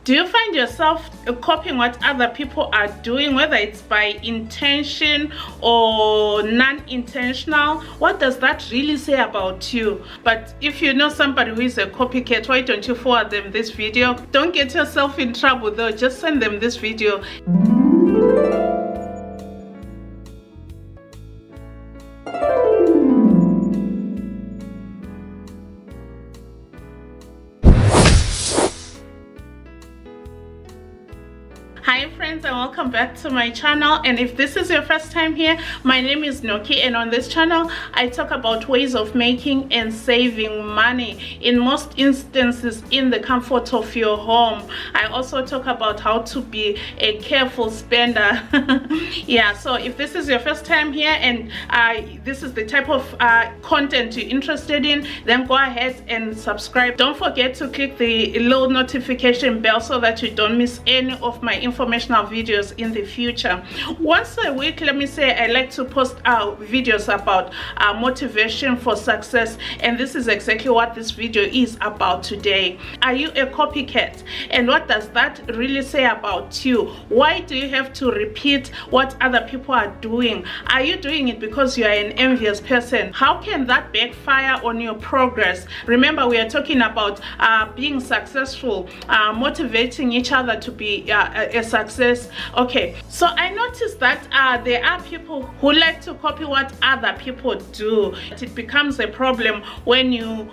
Do you find yourself copying what other people are doing, whether it's by intention or non-intentional? What does that really say about you? But if you know somebody who is a copycat, why don't you forward them this video? Don't get yourself in trouble though, just send them this video. Hi friends, and welcome back to my channel. And if this is your first time here, my name is Noki, and on this channel I talk about ways of making and saving money, in most instances in the comfort of your home. I also talk about how to be a careful spender. Yeah, so if this is your first time here and this is the type of content you're interested in, then go ahead and subscribe. Don't forget to click the little notification bell so that you don't miss any of my informational videos in the future. Once a week, let me say, I like to post videos about motivation for success, and this is exactly what this video is about today. Are you a copycat, and what does that really say about you? Why do you have to repeat what other people are doing? Are you doing it because you are an envious person? How can that backfire on your progress? Remember, we are talking about being successful, motivating each other to be a success. Okay, so I noticed that there are people who like to copy what other people do. It becomes a problem when you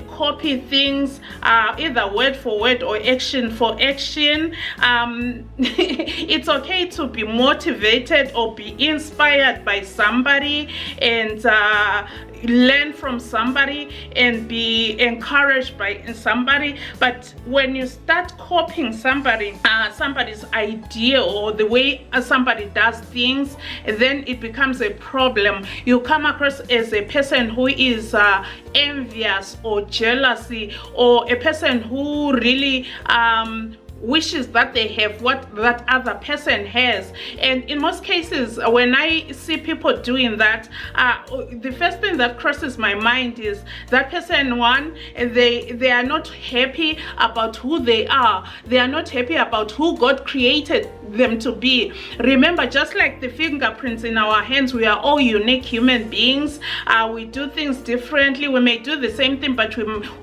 copy things either word for word or action for action. It's okay to be motivated or be inspired by somebody and learn from somebody and be encouraged by somebody, but when you start copying somebody's idea or the way somebody does things, then it becomes a problem. You come across as a person who is envious or jealousy, or a person who really wishes that they have what that other person has. And in most cases, when I see people doing that, the first thing that crosses my mind is that person, one, they are not happy about who they are. They are not happy about who God created them to be. Remember, just like the fingerprints in our hands, we are all unique human beings. We do things differently. We may do the same thing, but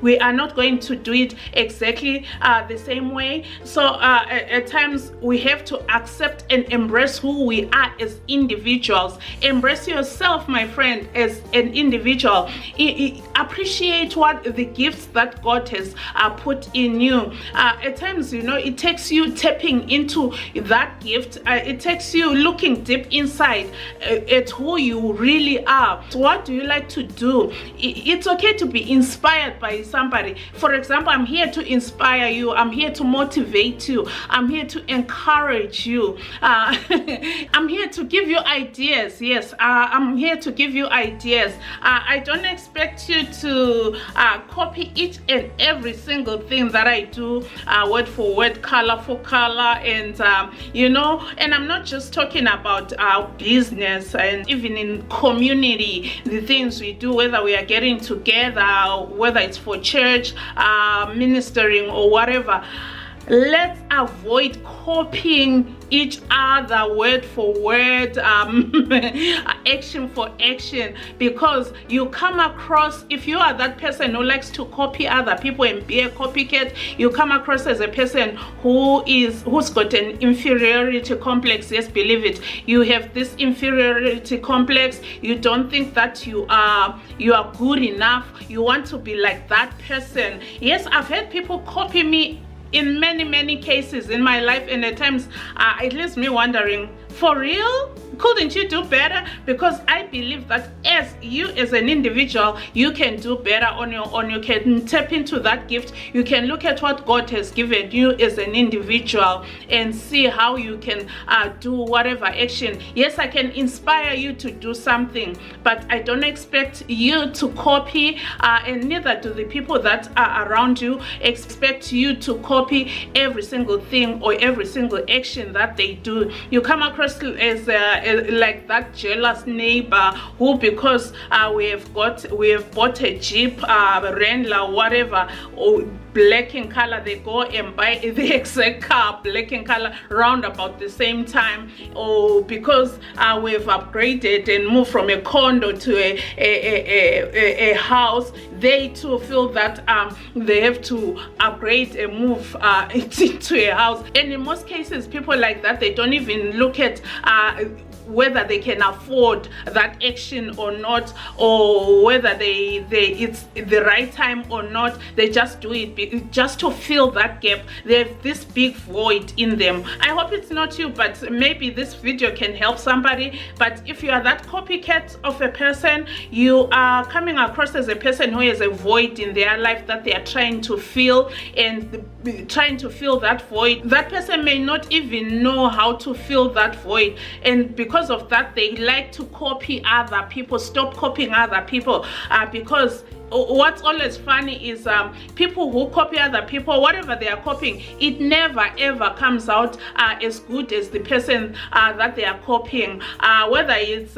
we are not going to do it exactly the same way. So at times we have to accept and embrace who we are as individuals. Embrace yourself, my friend, as an individual. Appreciate what the gifts that God has put in you. At times, you know, it takes you tapping into that gift. It takes you looking deep inside at who you really are. So what do you like to do? It's okay to be inspired by somebody. For example, I'm here to inspire you. I'm here to motivate you. I'm here to encourage you. I'm here to give you ideas. Yes, I'm here to give you ideas. I don't expect you to copy each and every single thing that I do, word for word, color for color, and you know, and I'm not just talking about business, and even in community, the things we do, whether we are getting together, whether it's for church, ministering, or whatever. Let's avoid copying each other word for word, action for action, because you come across, if you are that person who likes to copy other people and be a copycat, you come across as a person who's got an inferiority complex. Yes, believe it, you have this inferiority complex. You don't think that you are good enough. You want to be like that person. Yes, I've had people copy me in many cases in my life, and at times it leaves me wondering, for real? Couldn't you do better? Because I believe that as an individual, you can do better on your own. You can tap into that gift. You can look at what God has given you as an individual and see how you can do whatever action. Yes, I can inspire you to do something, but I don't expect you to copy, and neither do the people that are around you expect you to copy every single thing or every single action that they do. You come across as like that jealous neighbor who, because we have bought a Jeep, Wrangler, whatever, or black in color, they go and buy the exact car black in color round about the same time, or because we've upgraded and moved from a condo to a house, they too feel that they have to upgrade and move into a house. And in most cases, people like that, they don't even look at whether they can afford that action or not, or whether it's the right time or not. They just do it just to fill that gap. They have this big void in them. I hope it's not you, but maybe this video can help somebody. But if you are that copycat of a person, you are coming across as a person who has a void in their life that they are trying to fill, and trying to fill that void, that person may not even know how to fill that void, and because of that, they like to copy other people. Stop copying other people, because what's always funny is people who copy other people, whatever they are copying, it never ever comes out as good as the person that they are copying. Whether it's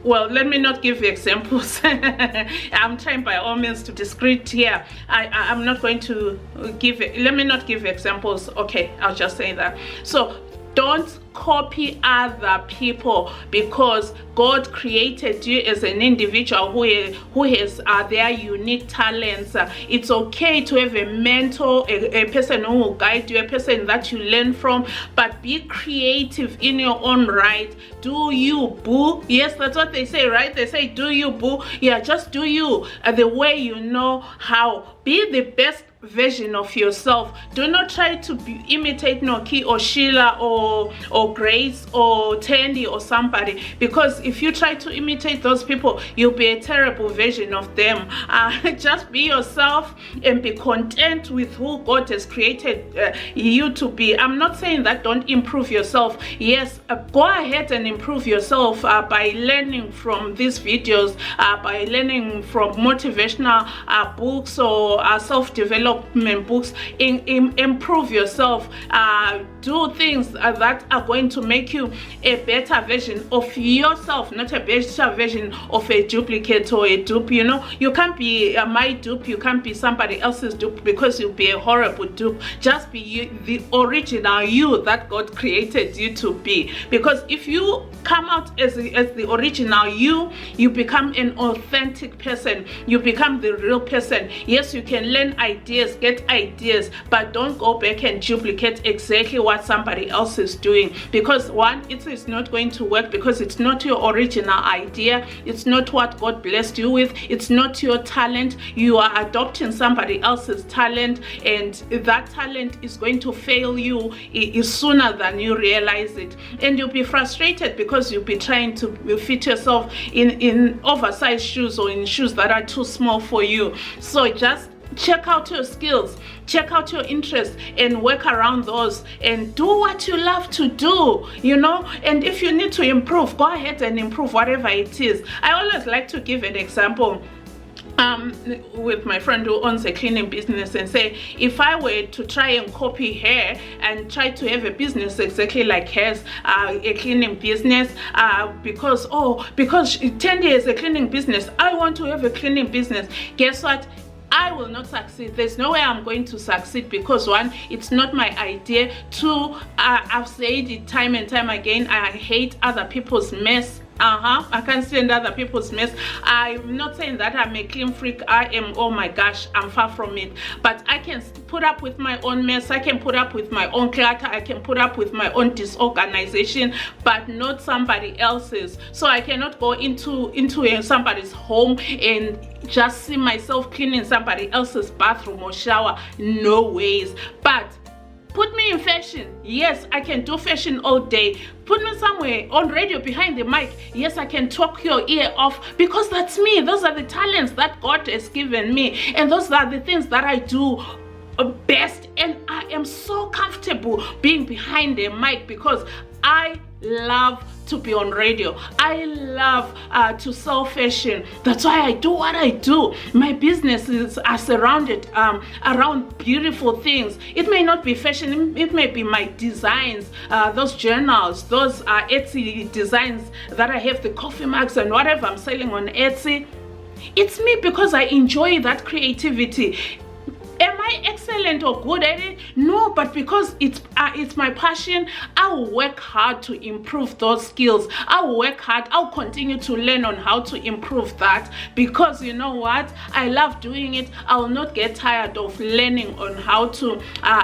well, let me not give you examples. I'm trying by all means to discreet here. I'm not going to give it. Let me not give examples. Okay, I'll just say that. So don't copy other people, because God created you as an individual who has their unique talents. It's okay to have a mentor, a person who will guide you, a person that you learn from, but be creative in your own right. Do you, boo. Yes, that's what they say, right? They say, do you, boo. Yeah, just do you the way you know how. Be the best version of yourself. Do not try to imitate Noki or Sheila or Grace or Tandy or somebody, because if you try to imitate those people, you'll be a terrible version of them. Just be yourself and be content with who God has created you to be. I'm not saying that don't improve yourself. Yes, go ahead and improve yourself by learning from these videos, by learning from motivational books or self-development books. Improve yourself. Do things that are going to make you a better version of yourself, not a better version of a duplicate or a dupe. You know, you can't be my dupe, you can't be somebody else's dupe, because you'll be a horrible dupe. Just be you, the original you that God created you to be. Because if you come out as the original you, you become an authentic person. You become the real person. Yes, you can learn ideas, get ideas, but don't go back and duplicate exactly what somebody else is doing, because one, it is not going to work, because it's not your original idea. It's not what God blessed you with. It's not your talent. You are adopting somebody else's talent, and that talent is going to fail you sooner than you realize it, and you'll be frustrated because you'll be trying to fit yourself in oversized shoes or in shoes that are too small for you. So just check out your skills, check out your interests, and work around those, and do what you love to do, you know. And if you need to improve, go ahead and improve whatever it is. I always like to give an example with my friend who owns a cleaning business, and say, if I were to try and copy her and try to have a business exactly like hers, a cleaning business, because Tandy has a cleaning business, I want to have a cleaning business. Guess what? I will not succeed. There's no way I'm going to succeed, because one, it's not my idea. Two, I've said it time and time again, I hate other people's mess. I can't stand other people's mess. I'm not saying that I'm a clean freak. I am, oh my gosh, I'm far from it. But I can put up with my own mess. I can put up with my own clutter. I can put up with my own disorganization, but not somebody else's. So I cannot go into somebody's home and just see myself cleaning somebody else's bathroom or shower. No ways. But put me in fashion. Yes, I can do fashion all day. Put me somewhere on radio behind the mic. Yes, I can talk your ear off, because that's me. Those are the talents that God has given me, and those are the things that I do best. And I am so comfortable being behind a mic, because I love to be on radio. I love to sell fashion. That's why I do what I do. My businesses are surrounded around beautiful things. It may not be fashion, it may be my designs, those journals, those Etsy designs that I have, the coffee mugs and whatever I'm selling on Etsy. It's me because I enjoy that creativity. Am I excellent or good at it? No, but because it's my passion, I will work hard to improve those skills. I will work hard. I'll continue to learn on how to improve that, because you know what? I love doing it. I will not get tired of learning on how to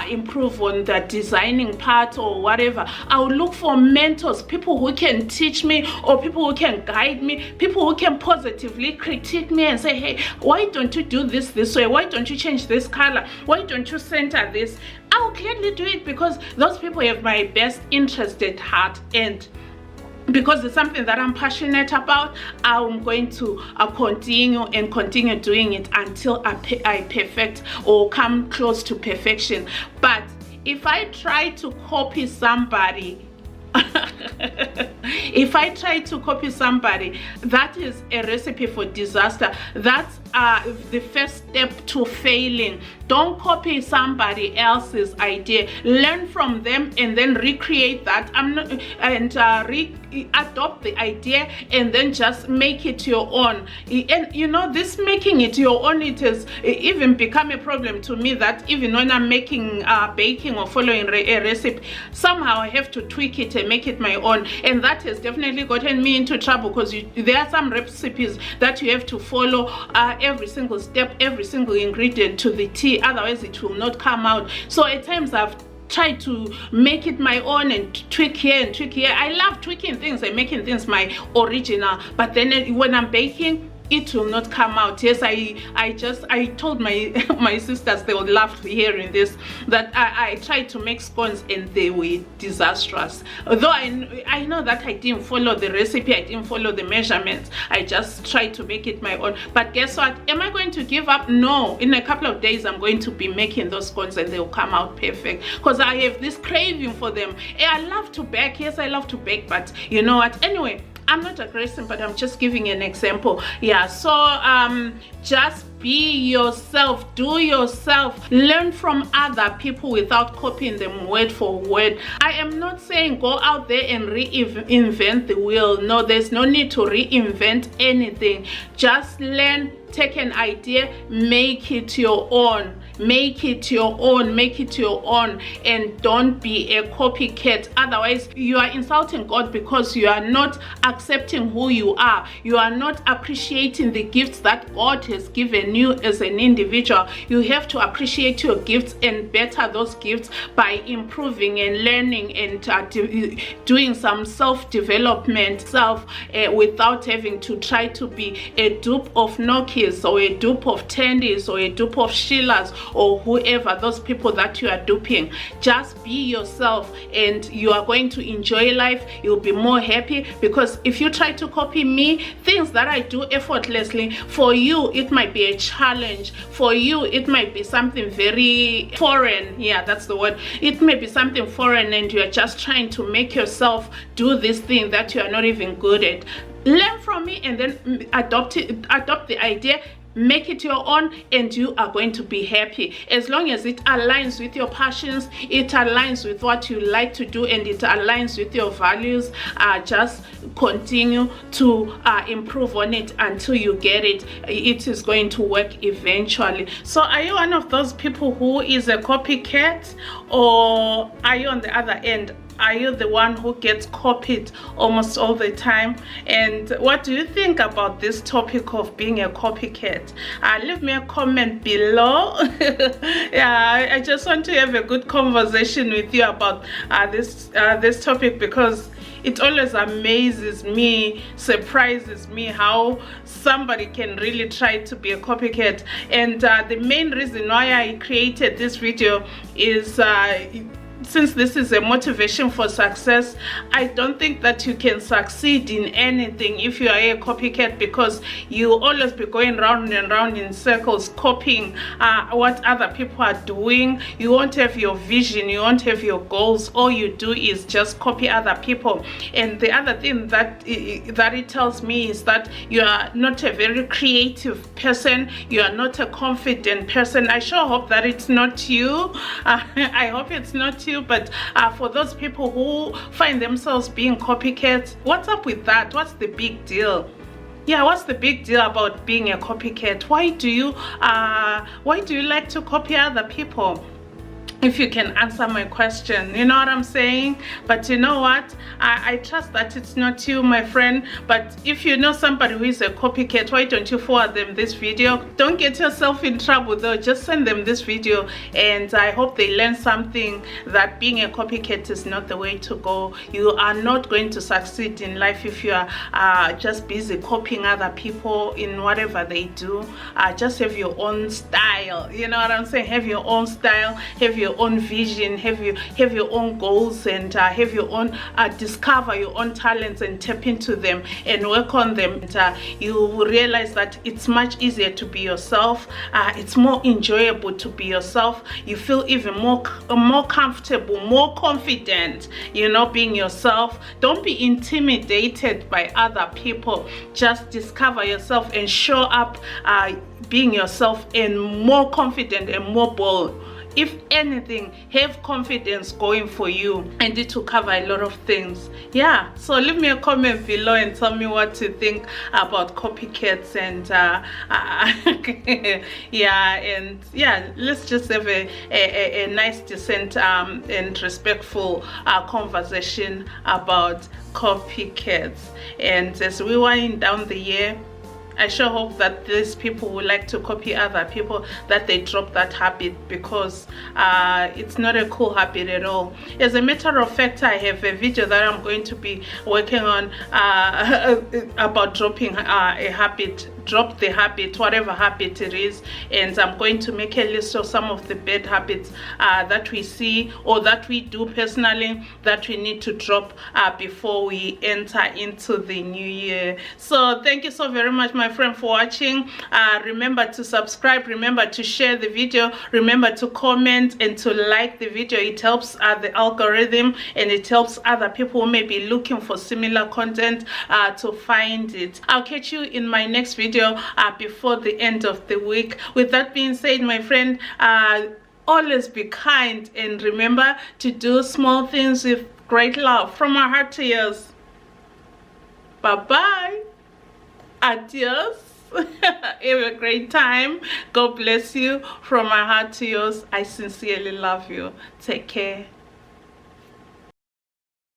improve on the designing part or whatever. I will look for mentors, people who can teach me, or people who can guide me, people who can positively critique me and say, hey, why don't you do this way? Why don't you change this color? Why don't you center this? I'll gladly do it, because those people have my best interest at heart, and because it's something that I'm passionate about, I'm going to continue doing it until I perfect or come close to perfection. But if I try to copy somebody, if I try to copy somebody, that is a recipe for disaster. That's the first step to failing. Don't copy somebody else's idea. Learn from them and then recreate that. Adopt the idea and then just make it your own. And you know, this making it your own, it has even become a problem to me, that even when I'm making baking or following a recipe, somehow I have to tweak it and make it my own. And that has definitely gotten me into trouble, because there are some recipes that you have to follow every single step, every single ingredient to the T, otherwise it will not come out. So at times I've tried to make it my own and tweak here and tweak here. I love tweaking things and making things my original, but then when I'm baking, it will not come out. Yes, I told my sisters, they would laugh hearing this, that I tried to make scones and they were disastrous. Although I know that I didn't follow the recipe, I didn't follow the measurements, I just tried to make it my own. But guess what? Am I going to give up? No. In a couple of days, I'm going to be making those scones and they'll come out perfect, because I have this craving for them. I love to bake. Yes, I love to bake, but you know what? Anyway, I'm not aggressive, but I'm just giving an example. Yeah, so just be yourself, do yourself, learn from other people without copying them word for word. I am not saying go out there and reinvent the wheel. No, there's no need to reinvent anything. Just learn, take an idea, make it your own. Make it your own, make it your own, and don't be a copycat. Otherwise, you are insulting God, because you are not accepting who you are. You are not appreciating the gifts that God has given you as an individual. You have to appreciate your gifts and better those gifts by improving and learning and doing some self-development without having to try to be a dupe of Nokias or a dupe of Tandys or a dupe of Sheilas or whoever, those people that you are duping. Just be yourself and you are going to enjoy life. You'll be more happy, because if you try to copy me, things that I do effortlessly, for you it might be a challenge. For you it might be something very foreign. Yeah, that's the word. It may be something foreign and you are just trying to make yourself do this thing that you are not even good at. Learn from me and then adopt the idea, make it your own, and you are going to be happy. As long as it aligns with your passions, it aligns with what you like to do, and it aligns with your values, just continue to improve on it until you get it. It is going to work eventually. So are you one of those people who is a copycat, or are you on the other end? Are you the one who gets copied almost all the time? And what do you think about this topic of being a copycat? Leave me a comment below. Yeah, I just want to have a good conversation with you about this topic, because it always amazes me, surprises me how somebody can really try to be a copycat. And the main reason why I created this video is since this is a motivation for success, I don't think that you can succeed in anything if you are a copycat, because you will always be going round and round in circles copying what other people are doing. You won't have your vision, you won't have your goals. All you do is just copy other people. And the other thing that it tells me is that you are not a very creative person, you are not a confident person. I sure hope that it's not you. I hope it's not you. But for those people who find themselves being copycats, what's up with that? What's the big deal? yeah, what's the big deal about being a copycat? Why do you like to copy other people? If you can answer my question, you know what I'm saying? But you know what, I trust that it's not you, my friend. But if you know somebody who is a copycat, why don't you forward them this video? Don't get yourself in trouble though, just send them this video, and I hope they learn something, that being a copycat is not the way to go. You are not going to succeed in life if you are just busy copying other people in whatever they do. Just have your own style, you know what I'm saying? Have your own style, have your own vision, have your own goals, and have your own discover your own talents and tap into them and work on them. And you will realize that it's much easier to be yourself. It's more enjoyable to be yourself. You feel even more comfortable, more confident, you know, being yourself. Don't be intimidated by other people. Just discover yourself and show up being yourself, and more confident and more bold. If anything, have confidence going for you, and it will cover a lot of things. Yeah, so leave me a comment below and tell me what you think about copycats. And yeah, let's just have a nice, decent and respectful conversation about copycats. And as we wind down the year, I sure hope that these people who like to copy other people, that they drop that habit, because it's not a cool habit at all. As a matter of fact, I have a video that I'm going to be working on about dropping a habit. Drop the habit, whatever habit it is, and I'm going to make a list of some of the bad habits that we see or that we do personally, that we need to drop before we enter into the new year. So thank you so very much, my friend, for watching. Remember to subscribe, remember to share the video, remember to comment and to like the video. It helps the algorithm, and it helps other people who may be looking for similar content to find it. I'll catch you in my next video before the end of the week. With that being said, my friend, always be kind, and remember to do small things with great love. From my heart to yours. Bye bye. Adios. Have a great time. God bless you. From my heart to yours, I sincerely love you. Take care.